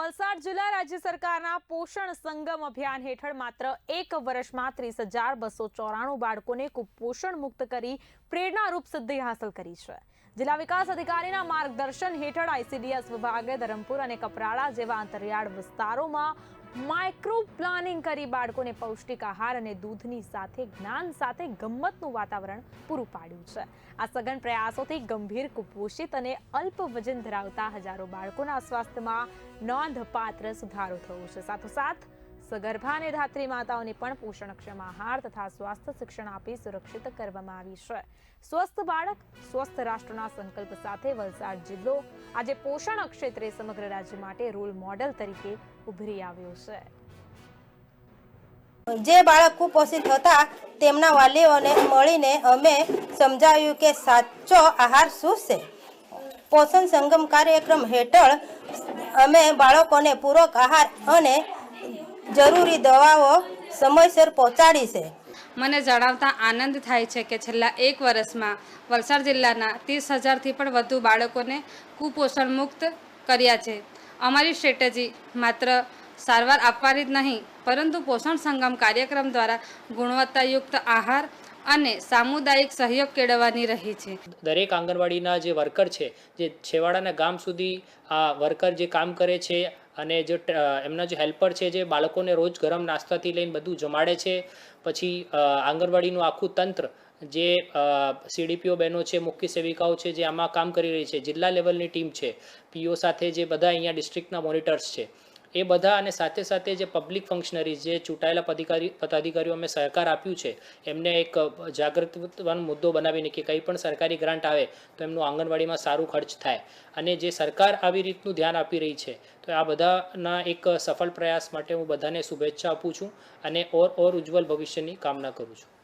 વલસાડ જિલ્લા રાજ્ય સરકારના પોષણ સંગમ અભિયાન હેઠળ માત્ર એક વર્ષમાં 30,294 બાળકોને કુપોષણ મુક્ત કરી પ્રેરણારૂપ સિદ્ધિ હાંસલ કરી છે। જિલ્લા વિકાસ અધિકારીના માર્ગદર્શન હેઠળ આઈસીડીએસ વિભાગે ધરમપુર અને કપરાડા જેવા અંતરિયાળ વિસ્તારોમાં માઇક્રો પ્લાનિંગ કરી બાળકોને પૌષ્ટિક આહાર અને દૂધની સાથે જ્ઞાન સાથે ગમ્મતનું વાતાવરણ પૂરું પાડ્યું છે। આ સઘન પ્રયાસોથી ગંભીર કુપોષિત અને અલ્પ વજન ધરાવતા હજારો બાળકોના સ્વાસ્થ્યમાં નોંધપાત્ર સુધારો થયો છે। સાથોસાથ સગર્ભા અને ધાત્રી માતાઓને પણ પોષણક્ષમ આહાર તથા સ્વાસ્થ્ય શિક્ષણ આપી સુરક્ષિત કરવામાં આવી છે। સ્વસ્થ બાળક સ્વસ્થ રાષ્ટ્રના સંકલ્પ સાથે વલસાડ જિલ્લો આજે પોષણ ક્ષેત્રે સમગ્ર રાજ્ય માટે રોલ મોડેલ તરીકે ઉભરી આવ્યો છે। જે બાળક કુપોષિત હતા તેમના વાલીઓને મળીને અમે સમજાવ્યું કે સાચો આહાર શું છે। પોષણ સંગમ કાર્યક્રમ હેઠળ અમે બાળકોને પૂરક આહાર અને જરૂરી દવાઓ સમયસર પહોંચાડી છે। મને જણાવતા આનંદ થાય છે કે છેલ્લા એક વર્ષમાં વલસાડ જિલ્લાના 30,000થી પણ વધુ બાળકોને કુપોષણ મુક્ત કર્યા છે। અમારી સ્ટ્રેટેજી માત્ર સારવાર આપવાની જ નહીં પરંતુ પોષણ સંગમ કાર્યક્રમ દ્વારા ગુણવત્તાયુક્ત આહાર અને સામુદાયિક સહયોગ કેળવવાની રહી છે। દરેક આંગણવાડીના જે વર્કર છે, જે છેવાડાના ગામ સુધી આ વર્કર જે કામ કરે છે અને જે એમના જે હેલ્પર છે, જે બાળકોને રોજ ગરમ નાસ્તાથી લઈને બધું જમાડે છે, પછી આંગણવાડીનું આખું તંત્ર જે સીડીપીઓ બહેનો છે, મુખ્ય સેવિકાઓ છે, જે આમાં કામ કરી રહી છે, જિલ્લા લેવલની ટીમ છે, પીઓ સાથે જે બધા અહીંયા ડિસ્ટ્રિક્ટના મોનિટર્સ છે, એ બધા અને સાથે સાથે જે પબ્લિક ફંક્શનરીઝ જે ચૂંટાયેલા પદાધિકારીઓ અમે સહકાર આપ્યું છે, એમને એક જાગૃતવાનો મુદ્દો બનાવીને કે કંઈ પણ સરકારી ગ્રાન્ટ આવે તો એમનું આંગણવાડીમાં સારું ખર્ચ થાય અને જે સરકાર આવી રીતનું ધ્યાન આપી રહી છે, તો આ બધાના એક સફળ પ્રયાસ માટે હું બધાને શુભેચ્છા આપું છું અને ઓર ઉજ્જવલ ભવિષ્યની કામના કરું છું।